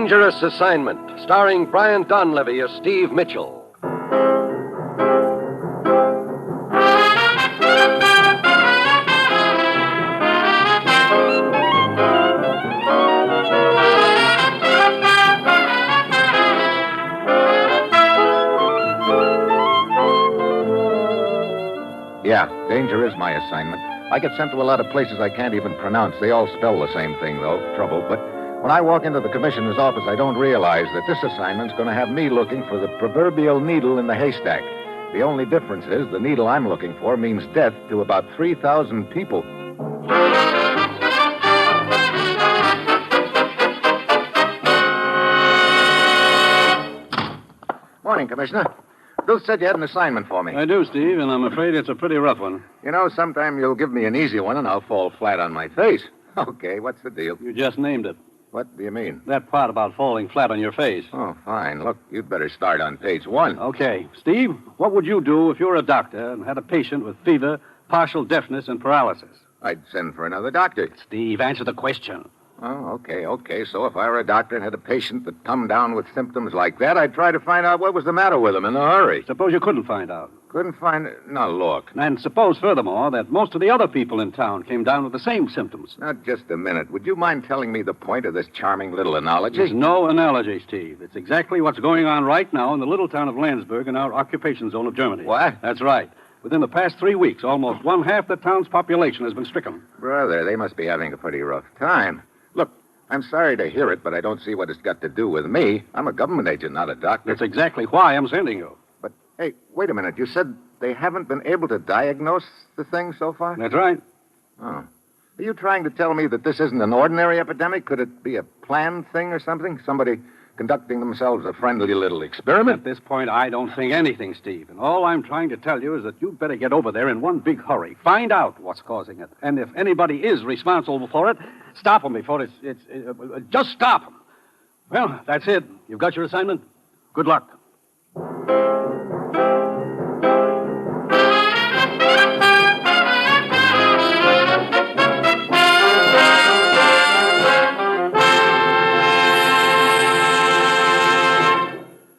Dangerous Assignment, starring Brian Donlevy as Steve Mitchell. Yeah, danger is my assignment. I get sent to a lot of places I can't even pronounce. They all spell the same thing, though, trouble. But when I walk into the commissioner's office, I don't realize that this assignment's going to have me looking for the proverbial needle in the haystack. The only difference is the needle I'm looking for means death to about 3,000 people. Morning, Commissioner. Bill said you had an assignment for me. I do, Steve, and I'm afraid it's a pretty rough one. You know, sometime you'll give me an easy one and I'll fall flat on my face. Okay, what's the deal? You just named it. What do you mean? That part about falling flat on your face. Oh, fine. Look, you'd better start on page 1. Okay. Steve, what would you do if you were a doctor and had a patient with fever, partial deafness, and paralysis? I'd send for another doctor. Steve, answer the question. Oh, okay. So if I were a doctor and had a patient that come down with symptoms like that, I'd try to find out what was the matter with him in a hurry. Suppose you couldn't find out. Couldn't find it? Now, look. And suppose, furthermore, that most of the other people in town came down with the same symptoms. Now, just a minute. Would you mind telling me the point of this charming little analogy? There's no analogy, Steve. It's exactly what's going on right now in the little town of Landsberg in our occupation zone of Germany. What? That's right. Within the past 3 weeks, almost one-half the town's population has been stricken. Brother, they must be having a pretty rough time. Look, I'm sorry to hear it, but I don't see what it's got to do with me. I'm a government agent, not a doctor. That's exactly why I'm sending you. But, hey, wait a minute. You said they haven't been able to diagnose the thing so far? That's right. Oh. Are you trying to tell me that this isn't an ordinary epidemic? Could it be a planned thing or something? Somebody conducting themselves a friendly little experiment? At this point, I don't think anything, Steve. And all I'm trying to tell you is that you'd better get over there in one big hurry. Find out what's causing it. And if anybody is responsible for it, stop them before it's just stop them. Well, that's it. You've got your assignment. Good luck.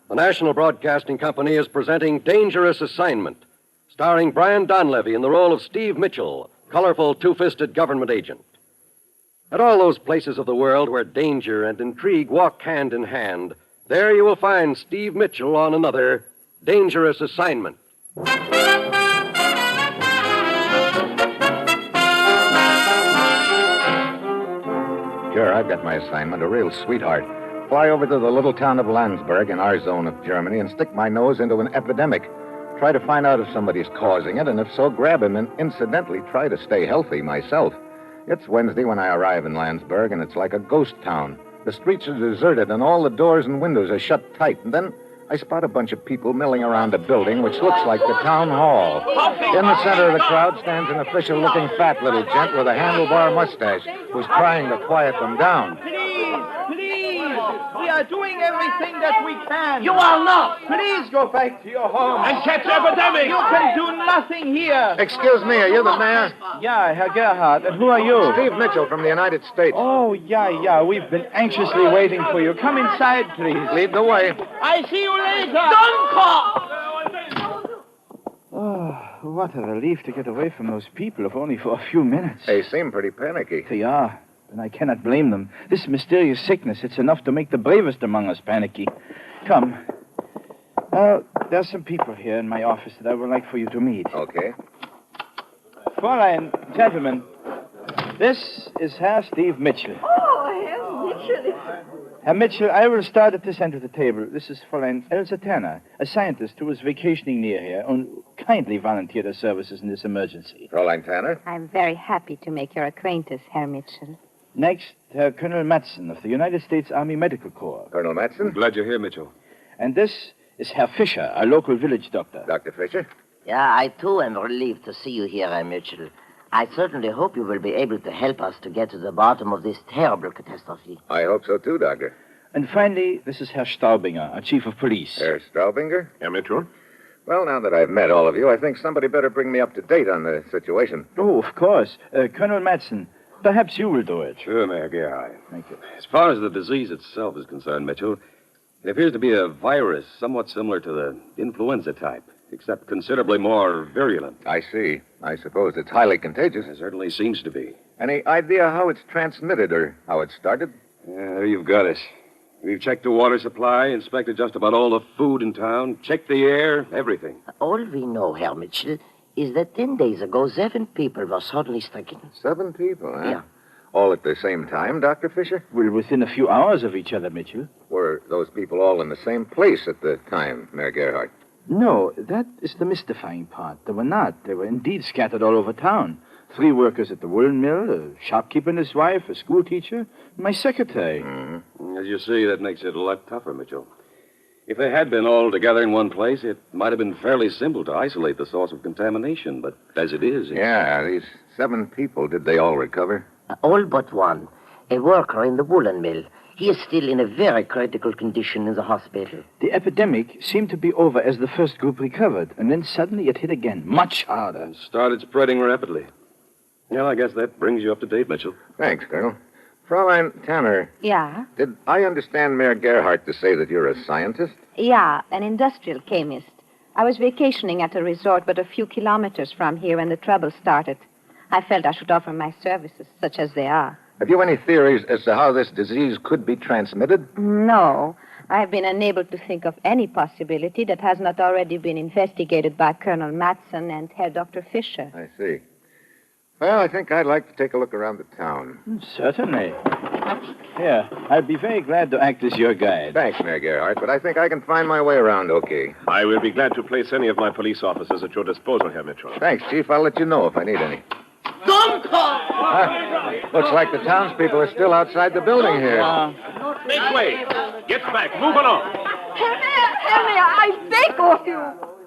The National Broadcasting Company is presenting Dangerous Assignment, starring Brian Donlevy in the role of Steve Mitchell, colorful two-fisted government agent. At all those places of the world where danger and intrigue walk hand in hand, there you will find Steve Mitchell on another Dangerous Assignment. Sure, I've got my assignment, a real sweetheart. Fly over to the little town of Landsberg in our zone of Germany and stick my nose into an epidemic. Try to find out if somebody's causing it, and if so, grab him and incidentally try to stay healthy myself. It's Wednesday when I arrive in Landsberg, and it's like a ghost town. The streets are deserted, and all the doors and windows are shut tight. And then I spot a bunch of people milling around a building which looks like the town hall. In the center of the crowd stands an official-looking fat little gent with a handlebar mustache who's trying to quiet them down. Please, we are doing everything that we can. You are not. Please go back to your home. And catch the epidemic. You can do nothing here. Excuse me, are you the mayor? Yeah, Herr Gerhardt. And who are you? Steve Mitchell from the United States. Oh, yeah. We've been anxiously waiting for you. Come inside, please. Lead the way. I see you later. Dunkirk! Oh, what a relief to get away from those people, if only for a few minutes. They seem pretty panicky. They are. And I cannot blame them. This mysterious sickness, it's enough to make the bravest among us panicky. Come. There's some people here in my office that I would like for you to meet. Okay. Fräulein, gentlemen, this is Herr Steve Mitchell. Oh, Herr Mitchell. Herr Mitchell, I will start at this end of the table. This is Fräulein Elsa Tanner, a scientist who is vacationing near here and kindly volunteered her services in this emergency. Fräulein Tanner? I'm very happy to make your acquaintance, Herr Mitchell. Next, Herr Colonel Madsen of the United States Army Medical Corps. Colonel Madsen? Glad you're here, Mitchell. And this is Herr Fischer, a local village doctor. Dr. Fisher? Yeah, I too am relieved to see you here, Herr Mitchell. I certainly hope you will be able to help us to get to the bottom of this terrible catastrophe. I hope so, too, Doctor. And finally, this is Herr Staubinger, our chief of police. Herr Straubinger? Herr Mitchell? Well, now that I've met all of you, I think somebody better bring me up to date on the situation. Oh, of course. Colonel Madsen, Perhaps you will do it. Sure, Mayor Gerhardt. Thank you. As far as the disease itself is concerned, Mitchell, it appears to be a virus somewhat similar to the influenza type, except considerably more virulent. I see. I suppose it's highly contagious. It certainly seems to be. Any idea how it's transmitted or how it started? Yeah, there you've got it. We've checked the water supply, inspected just about all the food in town, checked the air, everything. All we know, Herr Mitchell, is that 10 days ago, 7 people were suddenly stricken. 7 people, huh? Yeah. All at the same time, Dr. Fisher? We're within a few hours of each other, Mitchell. Were those people all in the same place at the time, Mayor Gerhardt? No, that is the mystifying part. They were not. They were indeed scattered all over town. 3 workers at the woolen mill, a shopkeeper and his wife, a schoolteacher, and my secretary. Mm-hmm. As you see, that makes it a lot tougher, Mitchell. If they had been all together in one place, it might have been fairly simple to isolate the source of contamination. But as it is... Yeah, these 7 people, did they all recover? All but one, a worker in the woolen mill. He is still in a very critical condition in the hospital. The epidemic seemed to be over as the first group recovered, and then suddenly it hit again, much harder. And started spreading rapidly. Well, I guess that brings you up to date, Mitchell. Thanks, Colonel. Fraulein Tanner, Yeah? did I understand Mayor Gerhardt to say that you're a scientist? Yeah, an industrial chemist. I was vacationing at a resort but a few kilometers from here when the trouble started. I felt I should offer my services, such as they are. Have you any theories as to how this disease could be transmitted? No, I have been unable to think of any possibility that has not already been investigated by Colonel Matson and Herr Dr. Fisher. I see. Well, I think I'd like to take a look around the town. Certainly. Here, I'd be very glad to act as your guide. Thanks, Mayor Gerhardt, but I think I can find my way around okay. I will be glad to place any of my police officers at your disposal, Herr Mitchell. Thanks, Chief. I'll let you know if I need any. Looks like the townspeople are still outside the building here. Make way! Get back! Move along! Henry, I beg of you.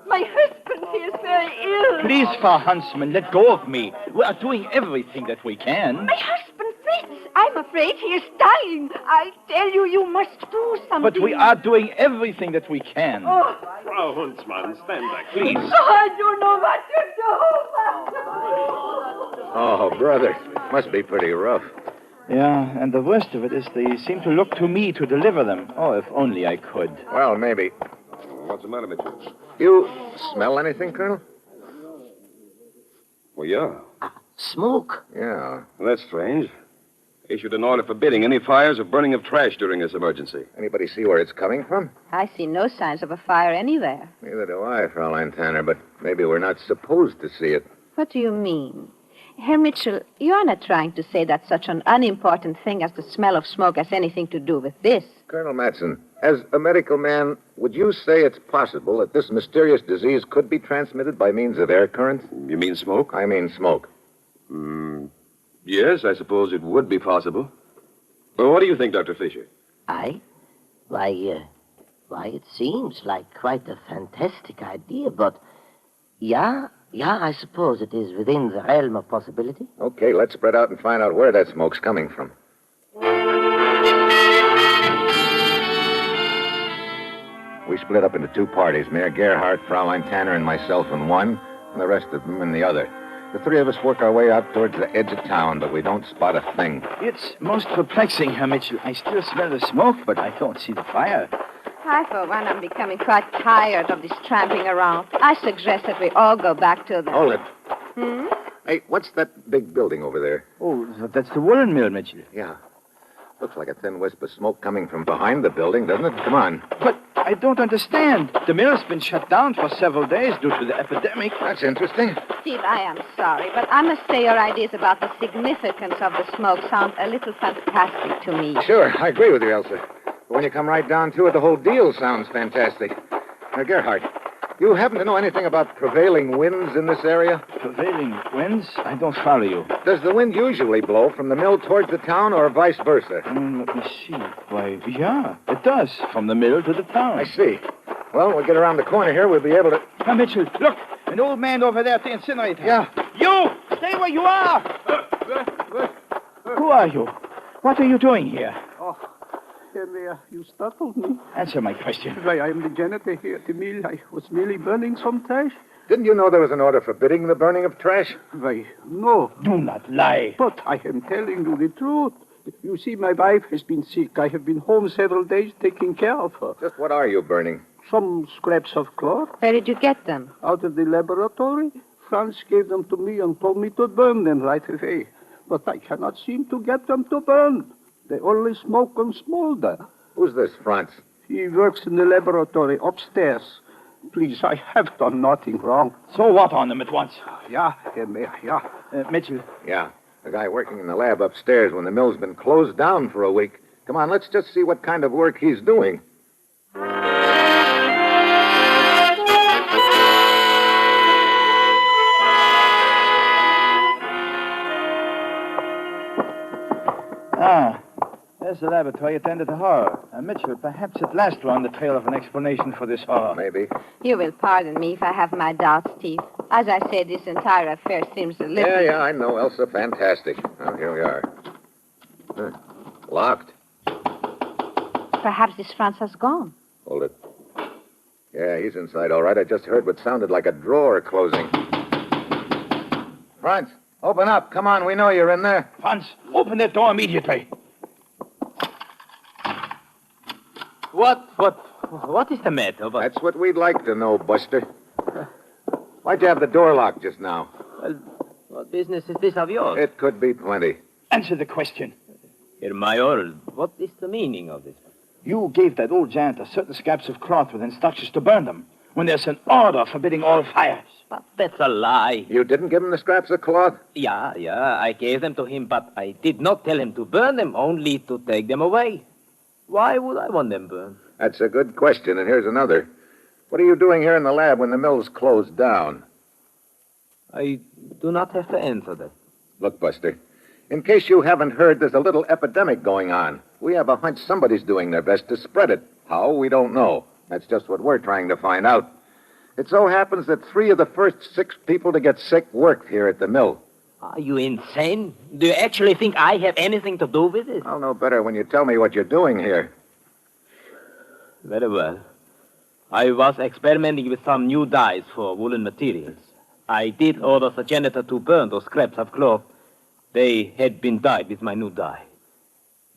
My husband is very ill. Please, Frau Huntsman, let go of me. We are doing everything that we can. My husband, Fritz. I'm afraid he is dying. I tell you, you must do something. But we are doing everything that we can. Oh, Frau Huntsmann, stand back, please. I don't know what to do. Oh, brother. Must be pretty rough. Yeah, and the worst of it is they seem to look to me to deliver them. Oh, if only I could. Well, maybe. What's the matter, Mitchell? You smell anything, Colonel? Well, yeah. Smoke? Yeah. Well, that's strange. Issued an order forbidding any fires or burning of trash during this emergency. Anybody see where it's coming from? I see no signs of a fire anywhere. Neither do I, Fraulein Tanner, but maybe we're not supposed to see it. What do you mean? Herr Mitchell, you're not trying to say that such an unimportant thing as the smell of smoke has anything to do with this. Colonel Matson, as a medical man, would you say it's possible that this mysterious disease could be transmitted by means of air currents? You mean smoke? I mean smoke. Yes, I suppose it would be possible. Well, what do you think, Dr. Fisher? I? Why, it seems like quite a fantastic idea, but yeah, I suppose it is within the realm of possibility. Okay, let's spread out and find out where that smoke's coming from. We split up into 2 parties, Mayor Gerhardt, Fraulein Tanner, and myself in one, and the rest of them in the other. The 3 of us work our way out towards the edge of town, but we don't spot a thing. It's most perplexing, Herr Mitchell. I still smell the smoke, but I don't see the fire. I, for one, am becoming quite tired of this tramping around. I suggest that we all go back to the... Hold it. Hmm? Hey, what's that big building over there? Oh, that's the woolen mill, Mitchell. Yeah. Looks like a thin wisp of smoke coming from behind the building, doesn't it? Come on. But I don't understand. The mill's been shut down for several days due to the epidemic. That's interesting. Steve, I am sorry, but I must say your ideas about the significance of the smoke sound a little fantastic to me. Sure, I agree with you, Elsa. But when you come right down to it, the whole deal sounds fantastic. Now, Gerhardt, you happen to know anything about prevailing winds in this area? Prevailing winds? I don't follow you. Does the wind usually blow from the mill towards the town or vice versa? Let me see. Why, yeah, it does. From the mill to the town. I see. Well, when we get around the corner here, we'll be able to... Now, Mitchell, look. An old man over there at the incinerator. Yeah. You! Stay where you are! Who are you? What are you doing here? Oh, Henry, you startled me. Answer my question. Why, I am the janitor here at the mill. I was merely burning some trash. Didn't you know there was an order forbidding the burning of trash? Why, no. Do not lie. But I am telling you the truth. You see, my wife has been sick. I have been home several days taking care of her. Just what are you burning? Some scraps of cloth Where did you get them? out of the laboratory. Franz gave them to me and told me to burn them right away. But I cannot seem to get them to burn. They only smoke and smolder. Who's this, Franz? He works in the laboratory upstairs. Please, I have done nothing wrong. So what on them at once? Yeah, Herr Mayor, yeah. Mitchell, Yeah, the guy working in the lab upstairs when the mill's been closed down for a week. Come on, let's just see what kind of work he's doing. there's the laboratory attended to horror. Mitchell, perhaps at last we're on the trail of an explanation for this horror. Maybe. You will pardon me if I have my doubts, Steve. As I said, this entire affair seems a little... Yeah, I know, Elsa. Fantastic. Well, here we are. Locked. Perhaps this Franz has gone. Hold it. Yeah, he's inside, all right. I just heard what sounded like a drawer closing. Franz, open up. Come on, we know you're in there. Franz, open that door immediately. What is the matter? That's what we'd like to know, Buster. Why'd you have the door locked just now? Well, what business is this of yours? It could be plenty. Answer the question. Herr Mayor, what is the meaning of this? You gave that old giant a certain scraps of cloth with instructions to burn them when there's an order forbidding all fires. But that's a lie. You didn't give him the scraps of cloth? Yeah, I gave them to him, but I did not tell him to burn them, only to take them away. Why would I want them burned? That's a good question, and here's another. What are you doing here in the lab when the mill's closed down? I do not have to answer that. Look, Buster, in case you haven't heard, there's a little epidemic going on. We have a hunch somebody's doing their best to spread it. How, we don't know. That's just what we're trying to find out. It so happens that 3 of the first 6 people to get sick worked here at the mill. Are you insane? Do you actually think I have anything to do with it? I'll know better when you tell me what you're doing here. Very well. I was experimenting with some new dyes for woolen materials. I did order the janitor to burn those scraps of cloth. They had been dyed with my new dye.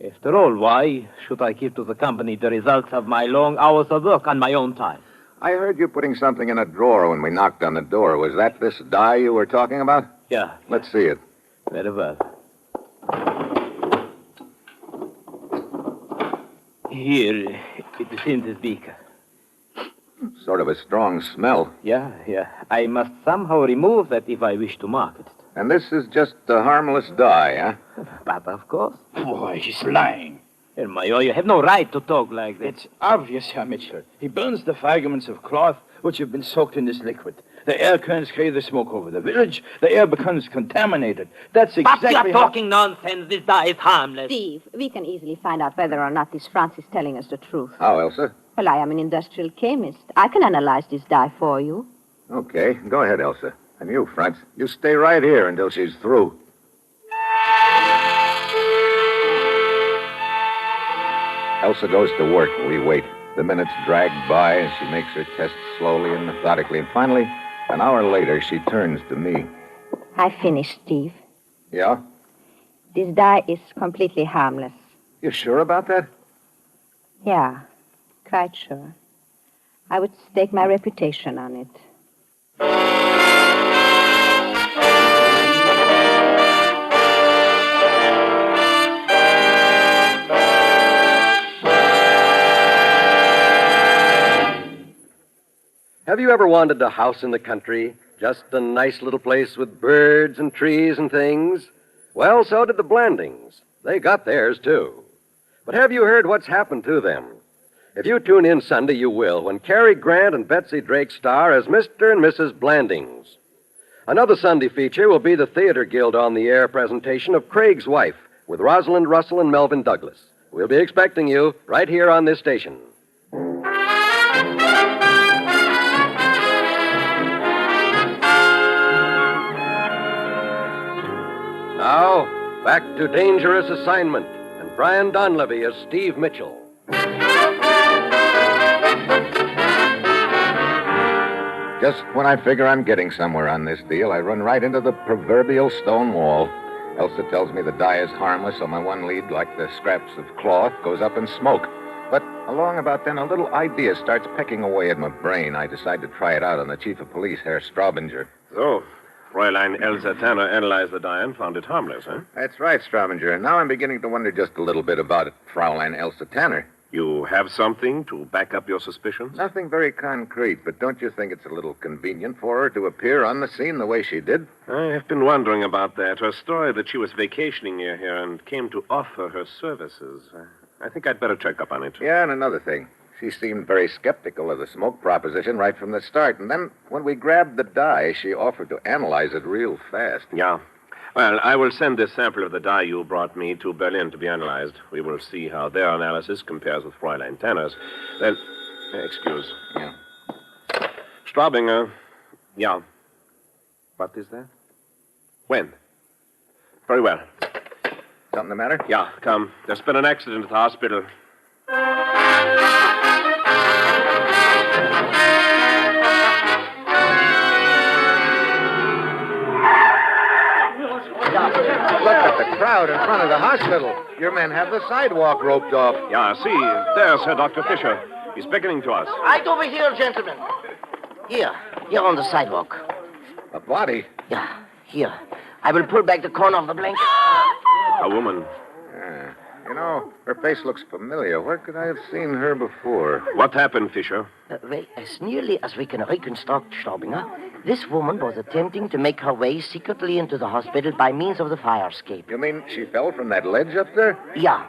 After all, why should I give to the company the results of my long hours of work on my own time? I heard you putting something in a drawer when we knocked on the door. Was that this dye you were talking about? Yeah. Let's see it. Very well. Here, it is in this beaker. Sort of a strong smell. Yeah. I must somehow remove that if I wish to market it. And this is just a harmless dye, huh? But of course. Boy, he's lying. Herr Mayor, you have no right to talk like that. It's obvious, Herr Mitchell. He burns the fragments of cloth which have been soaked in this liquid. The air currents carry the smoke over the village. The air becomes contaminated. That's exactly But you're talking nonsense. This dye is harmless. Steve, we can easily find out whether or not this Franz is telling us the truth. How, Elsa? Well, I am an industrial chemist. I can analyze this dye for you. Okay, go ahead, Elsa. And you, Franz, you stay right here until she's through. Elsa goes to work. We wait. The minutes drag by as she makes her tests slowly and methodically. And finally, an hour later, she turns to me. I finished, Steve. Yeah? This dye is completely harmless. You sure about that? Yeah, quite sure. I would stake my reputation on it. Have you ever wanted a house in the country? Just a nice little place with birds and trees and things? Well, so did the Blandings. They got theirs, too. But have you heard what's happened to them? If you tune in Sunday, you will, when Cary Grant and Betsy Drake star as Mr. and Mrs. Blandings. Another Sunday feature will be the Theater Guild on the Air presentation of Craig's Wife with Rosalind Russell and Melvin Douglas. We'll be expecting you right here on this station. Now, back to Dangerous Assignment and Brian Donlevy as Steve Mitchell. Just when I figure I'm getting somewhere on this deal, I run right into the proverbial stone wall. Elsa tells me the dye is harmless, so my one lead, like the scraps of cloth, goes up in smoke. But along about then, a little idea starts pecking away at my brain. I decide to try it out on the chief of police, Herr Straubinger. So, Fräulein Elsa Tanner analyzed the dye and found it harmless, huh? That's right, Straubinger. And now I'm beginning to wonder just a little bit about it, Fräulein Elsa Tanner. You have something to back up your suspicions? Nothing very concrete, but don't you think it's a little convenient for her to appear on the scene the way she did? I have been wondering about that. Her story that she was vacationing near here and came to offer her services. I think I'd better check up on it. Yeah, and another thing. She seemed very skeptical of the smoke proposition right from the start. And then when we grabbed the dye, she offered to analyze it real fast. Yeah. Well, I will send this sample of the dye you brought me to Berlin to be analyzed. We will see how their analysis compares with Fräulein Tanner's. Then, excuse. Yeah. Straubinger. Yeah. What is that? When? Very well. Something the matter? Yeah, come. There's been an accident at the hospital. Look at the crowd in front of the hospital. Your men have the sidewalk roped off. Yeah, see, there's Herr Dr. Fischer. He's beckoning to us. Right over here, gentlemen. Here on the sidewalk. A body? Yeah, here. I will pull back the corner of the blanket. A woman. Yeah. You know, her face looks familiar. Where could I have seen her before? What happened, Fischer? Well, as nearly as we can reconstruct, Straubinger, this woman was attempting to make her way secretly into the hospital by means of the fire escape. You mean she fell from that ledge up there? Yeah,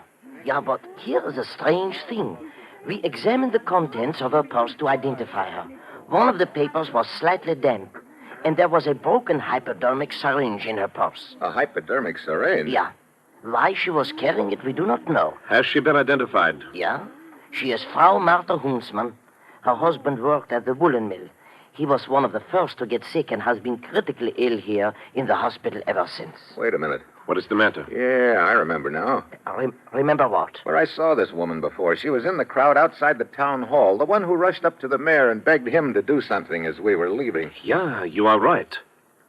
but here is a strange thing. We examined the contents of her purse to identify her. One of the papers was slightly damp, and there was a broken hypodermic syringe in her purse. A hypodermic syringe? Yeah. Why she was carrying it, we do not know. Has she been identified? Yeah. She is Frau Martha Huntsman. Her husband worked at the woolen mill. He was one of the first to get sick and has been critically ill here in the hospital ever since. Wait a minute. What is the matter? Yeah, I remember now. Remember what? Where I saw this woman before. She was in the crowd outside the town hall. The one who rushed up to the mayor and begged him to do something as we were leaving. Yeah, you are right.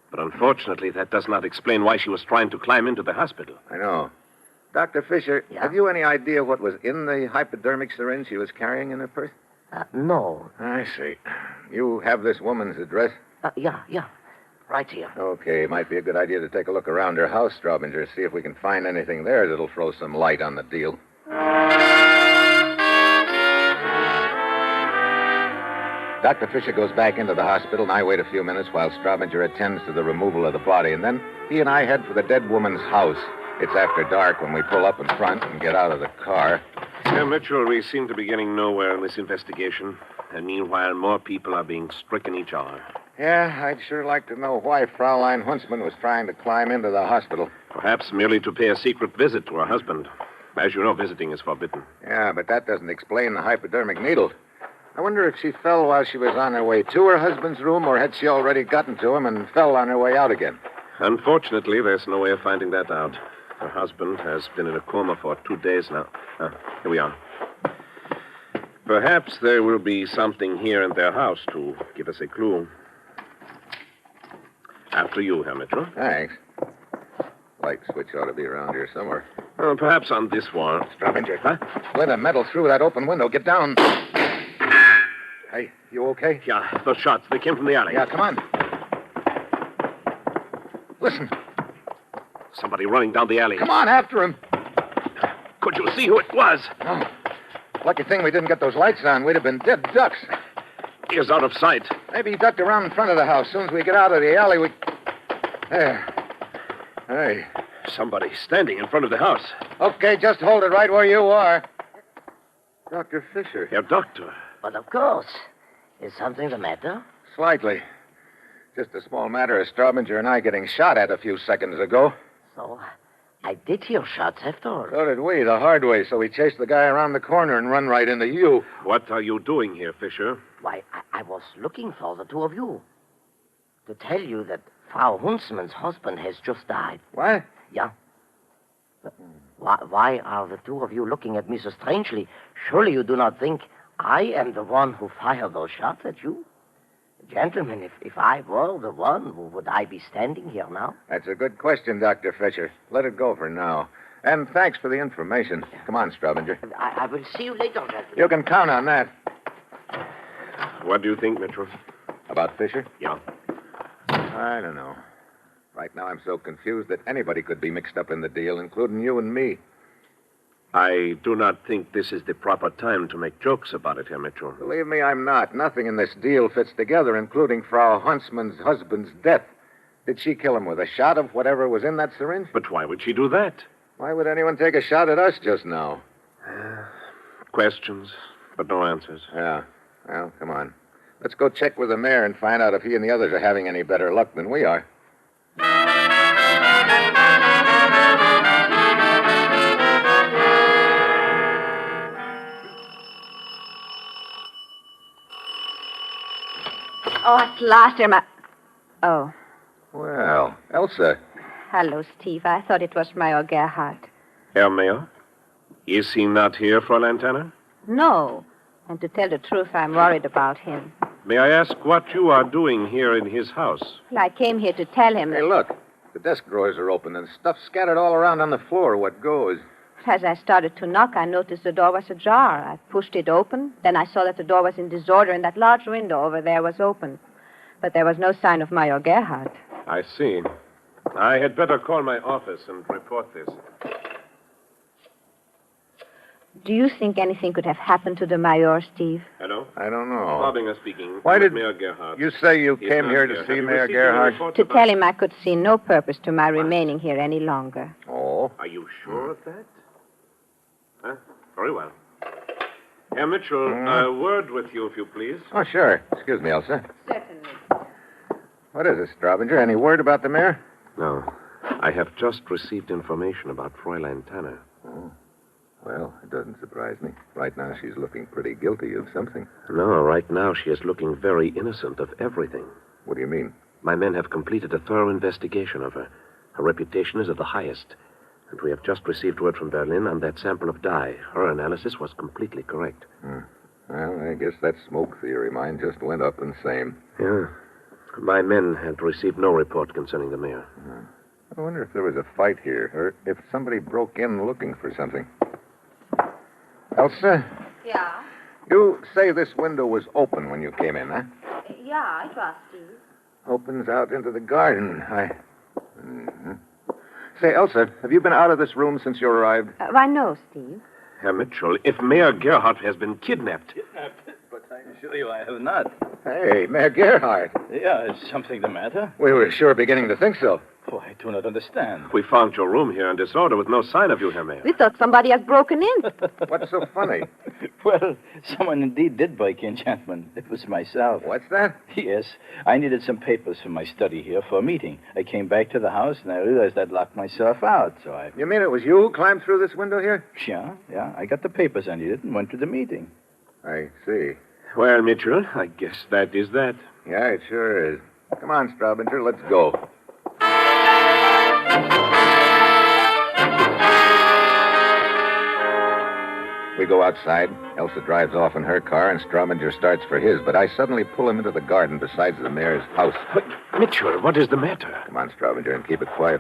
But unfortunately, that does not explain why she was trying to climb into the hospital. I know. Dr. Fischer, Yeah? have you any idea what was in the hypodermic syringe she was carrying in her purse? No. I see. You have this woman's address? Yeah. Right here. Okay, might be a good idea to take a look around her house, Straubinger, see if we can find anything there that'll throw some light on the deal. Dr. Fischer goes back into the hospital, and I wait a few minutes while Straubinger attends to the removal of the body, and then he and I head for the dead woman's house. It's after dark when we pull up in front and get out of the car. Herr Mitchell, we seem to be getting nowhere in this investigation. And meanwhile, more people are being stricken each hour. Yeah, I'd sure like to know why Fraulein Huntsman was trying to climb into the hospital. Perhaps merely to pay a secret visit to her husband. As you know, visiting is forbidden. Yeah, but that doesn't explain the hypodermic needle. I wonder if she fell while she was on her way to her husband's room, or had she already gotten to him and fell on her way out again? Unfortunately, there's no way of finding that out. Her husband has been in a coma for 2 days now. Here we are. Perhaps there will be something here in their house to give us a clue. After you, Herr Mitchell. Thanks. Light switch ought to be around here somewhere. Well, perhaps on this wall. Straubinger. Huh? Slid a metal through that open window. Get down. Hey, you okay? Yeah, those shots. They came from the alley. Yeah, come on. Listen. Somebody running down the alley. Come on, after him. Could you see who it was? No. Lucky thing we didn't get those lights on. We'd have been dead ducks. He is out of sight. Maybe he ducked around in front of the house. As soon as we get out of the alley, we... There. Hey. Somebody standing in front of the house. Okay, just hold it right where you are. Dr. Fischer. Herr Doctor. But of course. Is something the matter? Slightly. Just a small matter of Straubinger and I getting shot at a few seconds ago. So, I did hear shots after all. So did we, the hard way. So we chased the guy around the corner and run right into you. What are you doing here, Fischer? Why, I was looking for the two of you. To tell you that Frau Huntsman's husband has just died. What? Yeah. But why are the two of you looking at me so strangely? Surely you do not think I am the one who fired those shots at you? Gentlemen, if I were the one, would I be standing here now? That's a good question, Dr. Fisher. Let it go for now. And thanks for the information. Come on, Straubinger. I will see you later, gentlemen. You can count on that. What do you think, Mitchell? About Fisher? Yeah. I don't know. Right now, I'm so confused that anybody could be mixed up in the deal, including you and me. I do not think this is the proper time to make jokes about it, Herr Mitchell. Believe me, I'm not. Nothing in this deal fits together, including Frau Huntsman's husband's death. Did she kill him with a shot of whatever was in that syringe? But why would she do that? Why would anyone take a shot at us just now? Questions, but no answers. Yeah. Well, come on. Let's go check with the mayor and find out if he and the others are having any better luck than we are. Oh, at last, Irma. Oh, Well, Elsa. hello, Steve. I thought it was Mayor Gerhardt. Herr Mayor? Is he not here, Fräulein Tanner? No. And to tell the truth, I'm worried about him. May I ask what you are doing here in his house? Well, I came here to tell him Hey, that look. The desk drawers are open and stuff scattered all around on the floor. What goes? as I started to knock, I noticed the door was ajar. I pushed it open. Then I saw that the door was in disorder and that large window over there was open. But there was no sign of Mayor Gerhardt. I see. I had better call my office and report this. Do you think anything could have happened to the Mayor, Steve? Hello? I don't know. Bobinger speaking. Why did Mayor Gerhardt? You say you He's came not here to here. see Have you Mayor received any Gerhardt? reports To about- tell him I could see no purpose to my remaining here any longer. Oh. Are you sure of that? Huh? Very well. Herr Mitchell, a word with you, if you please. Oh, sure. Excuse me, Elsa. Certainly. What is it, Straubinger? Any word about the mayor? No. I have just received information about Fräulein Tanner. Oh. Well, it doesn't surprise me. Right now, she's looking pretty guilty of something. No, right now she is looking very innocent of everything. What do you mean? My men have completed a thorough investigation of her. Her reputation is of the highest. And we have just received word from Berlin on that sample of dye. Her analysis was completely correct. Well, I guess that smoke theory mine just went up in same. Yeah. My men had received no report concerning the mayor. I wonder if there was a fight here, or if somebody broke in looking for something. Elsa, Yeah? you say this window was open when you came in, huh? Yeah, it was, Steve. Opens out into the garden. Say, Elsa, have you been out of this room since you arrived? Why, no, Steve. Herr Mitchell, if Mayor Gerhardt has been kidnapped... But I assure you I have not. Hey, Mayor Gerhardt. Yeah, is something the matter? We were sure beginning to think so. Oh, I do not understand. We found your room here in disorder with no sign of you, Herr Mayor. We thought somebody had broken in. What's so funny? Well, someone indeed did break in, gentlemen. It was myself. What's that? Yes, I needed some papers for my study here for a meeting. I came back to the house and I realized I'd locked myself out, so I... You mean it was you who climbed through this window here? Yeah, I got the papers I needed and went to the meeting. I see. Well, Mitchell, I guess that is that. Yeah, it sure is. Come on, Straubinger, let's go. We go outside. Elsa drives off in her car, and Straubinger starts for his, but I suddenly pull him into the garden beside the mayor's house. But, Mitchell, what is the matter? Come on, Straubinger, and keep it quiet.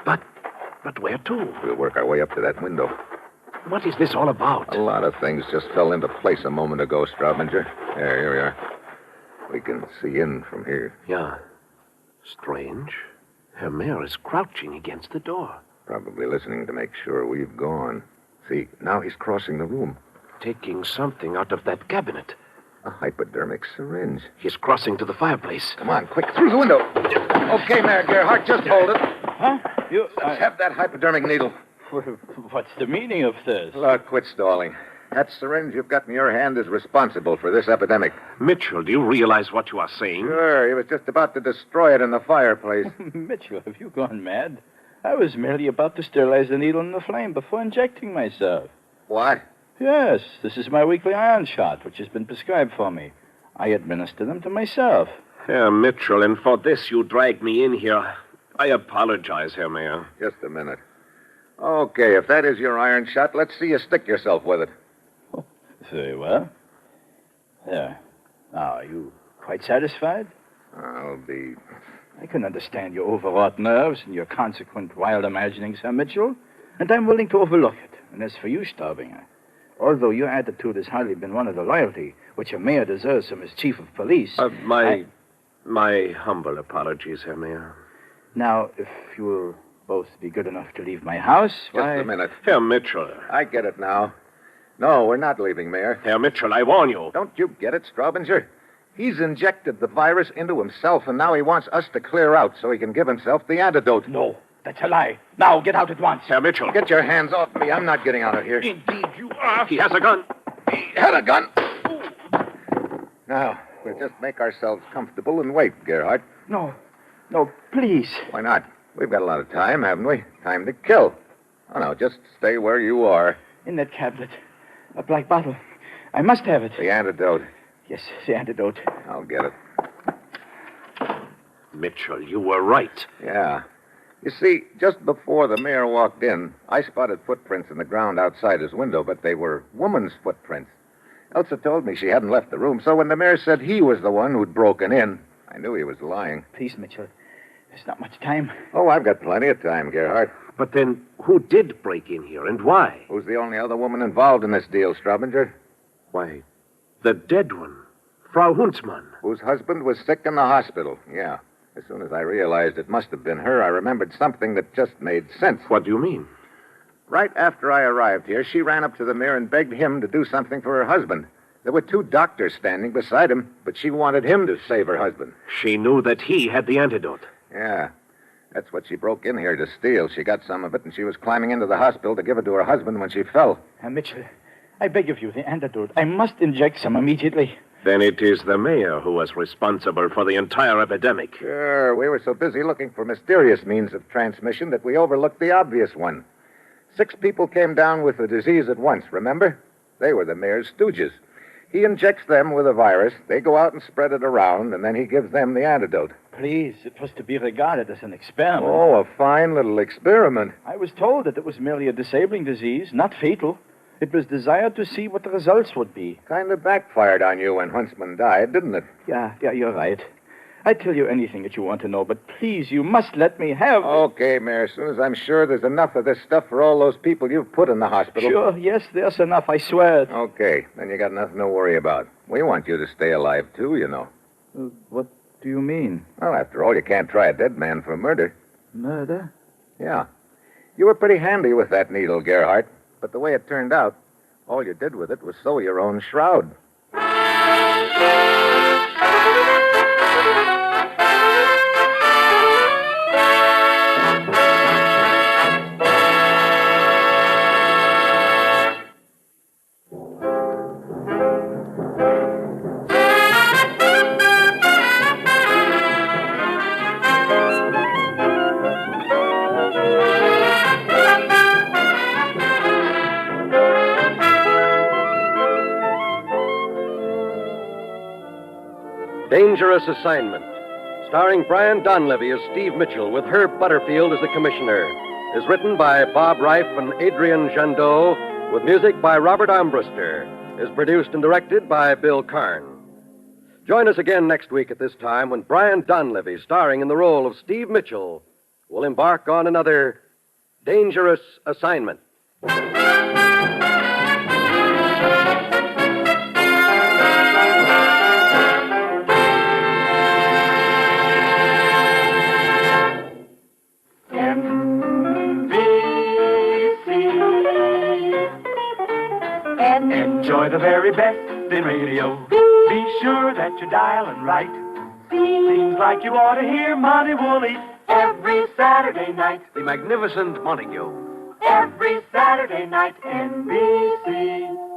But where to? We'll work our way up to that window. What is this all about? A lot of things just fell into place a moment ago, Straubinger. There, here we are. We can see in from here. Yeah. Strange. Herr Mayor is crouching against the door. Probably listening to make sure we've gone. See, now he's crossing the room. Taking something out of that cabinet. A hypodermic syringe. He's crossing to the fireplace. Come on, quick, through the window. Okay, Mayor Gerhardt, just hold it. Huh? Let's have that hypodermic needle. What's the meaning of this? Look, quit stalling. That syringe you've got in your hand is responsible for this epidemic. Mitchell, do you realize what you are saying? Sure, he was just about to destroy it in the fireplace. Mitchell, have you gone mad? I was merely about to sterilize the needle in the flame before injecting myself. What? Yes, this is my weekly iron shot, which has been prescribed for me. I administer them to myself. Herr Mitchell, and for this you dragged me in here. I apologize, Herr Mayor. Just a minute. Okay, if that is your iron shot, let's see you stick yourself with it. Very well. There. Now, you Quite satisfied? I'll be... I can understand your overwrought nerves and your consequent wild imaginings, Sir Mitchell, and I'm willing to overlook it. And as for you, Staubinger, although your attitude has hardly been one of the loyalty which a mayor deserves from his chief of police... My humble apologies, Herr Mayor. Now, if you will both be good enough to leave my house, Just a minute. Herr Mitchell. I get it now. No, we're not leaving, Mayor. Herr Mitchell, I warn you. Don't you get it, Straubinger? He's injected the virus into himself, and now he wants us to clear out so he can give himself the antidote. No, that's a lie. Now, get out at once. Herr Mitchell. Get your hands off me. I'm not getting out of here. Indeed you are. He has a gun. He had a gun. Now, we'll just make ourselves comfortable and wait, Gerhardt. No, please. Why not? We've got a lot of time, haven't we? Time to kill. Oh, no, just stay where you are. In that cabinet. A black bottle. I must have it. The antidote. Yes, the antidote. I'll get it. Mitchell, you were right. Yeah. You see, just before the mayor walked in, I spotted footprints in the ground outside his window, but they were woman's footprints. Elsa told me she hadn't left the room, so when the mayor said he was the one who'd broken in, I knew he was lying. Please, Mitchell. There's not much time. Oh, I've got plenty of time, Gerhardt. But then, who did break in here and why? Who's the only other woman involved in this deal, Straubinger? Why, the dead one, Frau Huntsmann. Whose husband was sick in the hospital, yeah. As soon as I realized it must have been her, I remembered something that just made sense. What do you mean? Right after I arrived here, she ran up to the mayor and begged him to do something for her husband. There were 2 doctors standing beside him, but she wanted him to save her husband. She knew that he had the antidote. Yeah. That's what she broke in here to steal. She got some of it, and she was climbing into the hospital to give it to her husband when she fell. Mitchell, I beg of you, the antidote. I must inject some immediately. Then it is the mayor who was responsible for the entire epidemic. Sure. We were so busy looking for mysterious means of transmission that we overlooked the obvious one. 6 people came down with the disease at once, remember? They were the mayor's stooges. He injects them with a virus, they go out and spread it around, and then he gives them the antidote. Please, it was to be regarded as an experiment. Oh, a fine little experiment. I was told that it was merely a disabling disease, not fatal. It was desired to see what the results would be. Kind of backfired on you when Huntsman died, didn't it? Yeah, you're right. I'd tell you anything that you want to know, but please, you must let me have... Okay, Mayor, as soon as I'm sure there's enough of this stuff for all those people you've put in the hospital. Sure, yes, there's enough, I swear it. Okay, then you got nothing to worry about. We want you to stay alive, too, you know. What do you mean? Well, after all, you can't try a dead man for murder. Murder? Yeah. You were pretty handy with that needle, Gerhardt. But the way it turned out, all you did with it was sew your own shroud. Dangerous Assignment, starring Brian Donlevy as Steve Mitchell with Herb Butterfield as the commissioner, is written by Bob Reif and Adrian Jandot, with music by Robert Armbruster, is produced and directed by Bill Karn. Join us again next week at this time when Brian Donlevy, starring in the role of Steve Mitchell, will embark on another Dangerous Assignment. Enjoy the very best in radio. Be sure that you're dialing right. Seems like you ought to hear Monty Woolley every Saturday night. The magnificent Montague. Every Saturday night, NBC.